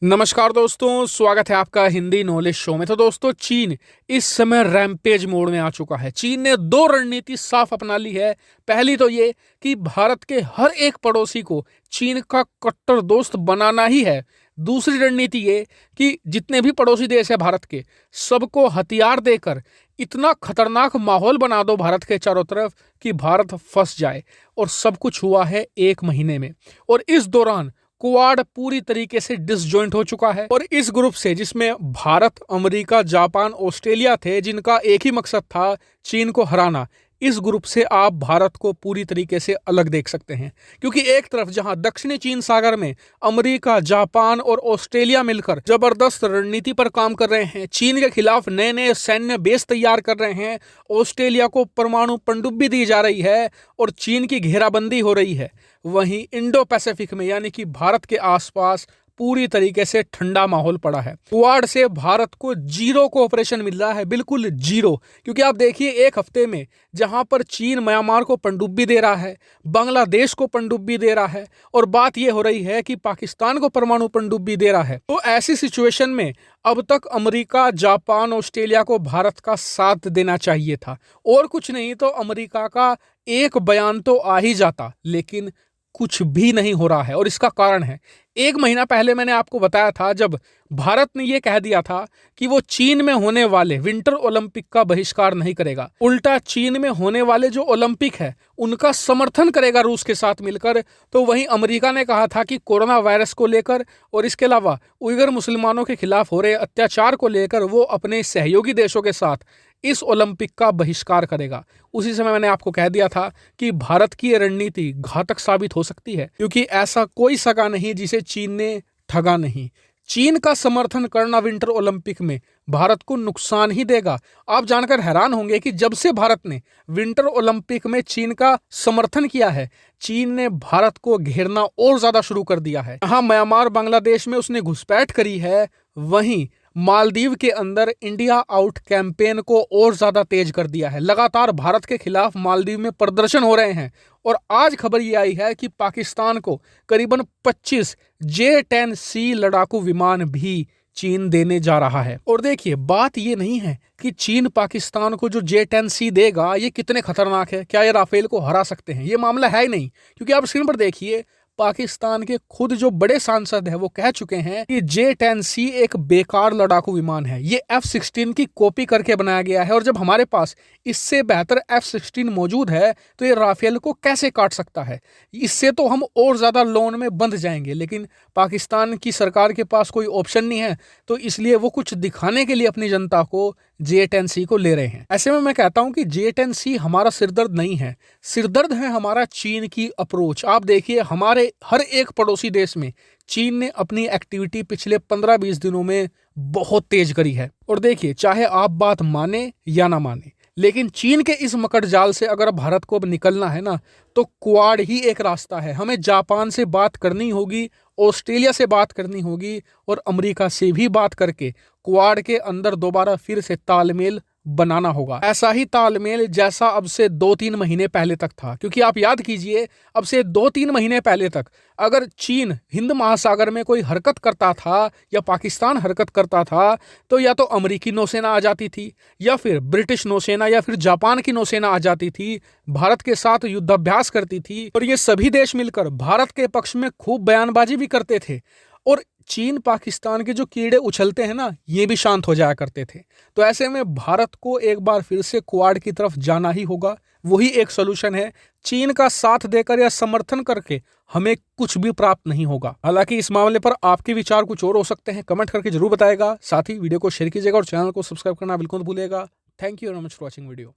नमस्कार दोस्तों, स्वागत है आपका हिंदी नॉलेज शो में। तो दोस्तों, चीन इस समय रैम्पेज मोड में आ चुका है। चीन ने दो रणनीति साफ अपना ली है। पहली तो ये कि भारत के हर एक पड़ोसी को चीन का कट्टर दोस्त बनाना ही है। दूसरी रणनीति ये कि जितने भी पड़ोसी देश है भारत के, सबको हथियार देकर इतना खतरनाक माहौल बना दो भारत के चारों तरफ कि भारत फंस जाए। और सब कुछ हुआ है 1 महीने में। और इस दौरान क्वाड पूरी तरीके से डिसजॉइंट हो चुका है। और इस ग्रुप से, जिसमें भारत, अमेरिका, जापान, ऑस्ट्रेलिया थे, जिनका एक ही मकसद था चीन को हराना, इस ग्रुप से आप भारत को पूरी तरीके से अलग देख सकते हैं। क्योंकि एक तरफ जहां दक्षिणी चीन सागर में अमेरिका, जापान और ऑस्ट्रेलिया मिलकर जबरदस्त रणनीति पर काम कर रहे हैं, चीन के खिलाफ नए नए सैन्य बेस तैयार कर रहे हैं, ऑस्ट्रेलिया को परमाणु पनडुब्बी दी जा रही है और चीन की घेराबंदी हो रही है, वहीं इंडो पैसिफिक में यानी कि भारत के आसपास पूरी तरीके से ठंडा माहौल पड़ा है। क्वाड से भारत को जीरो कोऑपरेशन मिल रहा है, बिल्कुल जीरो। क्योंकि आप देखिए, एक हफ्ते में जहां पर चीन म्यांमार को पनडुब्बी दे रहा है, बांग्लादेश को पनडुब्बी दे रहा है, और बात यह हो रही है कि पाकिस्तान को परमाणु पनडुब्बी दे रहा है, तो ऐसी सिचुएशन में अब तक अमेरिका, जापान, ऑस्ट्रेलिया को भारत का साथ देना चाहिए था। और कुछ नहीं तो अमेरिका का एक बयान तो आ ही जाता, लेकिन कुछ भी नहीं हो रहा है। और इसका कारण है, 1 महीना पहले मैंने आपको बताया था, जब भारत ने यह कह दिया था कि वो चीन में होने वाले विंटर ओलंपिक का बहिष्कार नहीं करेगा, उल्टा चीन में होने वाले जो ओलंपिक है उनका समर्थन करेगा रूस के साथ मिलकर। तो वहीं अमेरिका ने कहा था कि कोरोना वायरस को लेकर और इसके अलावा उइगर मुसलमानों के खिलाफ हो रहे अत्याचार को लेकर वो अपने सहयोगी देशों के साथ इस ओलंपिक का बहिष्कार करेगा। उसी समय मैंने आपको कह दिया था कि भारत की ये रणनीति घातक साबित हो सकती है, क्योंकि ऐसा कोई सगा नहीं जिसे चीन ने ठगा नहीं। चीन का समर्थन करना विंटर ओलंपिक में भारत को नुकसान ही देगा। आप जानकर हैरान होंगे कि जब से भारत ने विंटर ओलंपिक में चीन का समर्थन किया है, चीन ने भारत को घेरना और ज्यादा शुरू कर दिया है। जहां म्यांमार, बांग्लादेश में उसने घुसपैठ करी है, वहीं मालदीव के अंदर इंडिया आउट कैंपेन को और ज्यादा तेज कर दिया है। लगातार भारत के खिलाफ मालदीव में प्रदर्शन हो रहे हैं। और आज खबर ये आई है कि पाकिस्तान को करीबन 25 J-10C लड़ाकू विमान भी चीन देने जा रहा है। और देखिए, बात ये नहीं है कि चीन पाकिस्तान को जो J-10C देगा ये कितने खतरनाक है, क्या ये राफेल को हरा सकते हैं, ये मामला है ही नहीं। क्योंकि आप स्क्रीन पर देखिए, पाकिस्तान के खुद जो बड़े सांसद हैं वो कह चुके हैं कि J-10C एक बेकार लड़ाकू विमान है, ये F-16 की कॉपी करके बनाया गया है। और जब हमारे पास इससे बेहतर F-16 मौजूद है तो ये राफेल को कैसे काट सकता है। इससे तो हम और ज्यादा लोन में बंध जाएंगे। लेकिन पाकिस्तान की सरकार के पास कोई ऑप्शन नहीं है, तो इसलिए वो कुछ दिखाने के लिए अपनी जनता को J-10C को ले रहे हैं। ऐसे में मैं कहता हूं कि J-10C हमारा सिरदर्द नहीं है, सिरदर्द है हमारा चीन की अप्रोच। आप देखिए, हमारे हर एक पड़ोसी देश में चीन ने अपनी एक्टिविटी पिछले 15-20 दिनों में बहुत तेज करी है। और देखिए, चाहे आप बात माने या ना माने, लेकिन चीन के इस मकड़ जाल से अगर भारत को अब निकलना है ना, तो क्वाड ही एक रास्ता है। हमें जापान से बात करनी होगी, ऑस्ट्रेलिया से बात करनी होगी और अमेरिका से भी बात करके क्वाड के अंदर दोबारा फिर से तालमेल बनाना होगा। ऐसा ही तालमेल जैसा अब से 2-3 महीने पहले तक था। क्योंकि आप याद कीजिए, अब से 2-3 महीने पहले तक अगर चीन हिंद महासागर में कोई हरकत करता था या पाकिस्तान हरकत करता था, तो या तो अमेरिकी नौसेना आ जाती थी, या फिर ब्रिटिश नौसेना, या फिर जापान की नौसेना आ जाती थी, भारत के साथ युद्धाभ्यास करती थी। और ये सभी देश मिलकर भारत के पक्ष में खूब बयानबाजी भी करते थे। और चीन पाकिस्तान के जो कीड़े उछलते हैं ना, ये भी शांत हो जाया करते थे। तो ऐसे में भारत को एक बार फिर से क्वाड की तरफ जाना ही होगा। वही एक सोल्यूशन है। चीन का साथ देकर या समर्थन करके हमें कुछ भी प्राप्त नहीं होगा। हालांकि इस मामले पर आपके विचार कुछ और हो सकते हैं, कमेंट करके जरूर बताएगा। साथ ही वीडियो को शेयर कीजिएगा और चैनल को सब्सक्राइब करना बिल्कुल मत भूलिएगा। Thank you very much for watching video.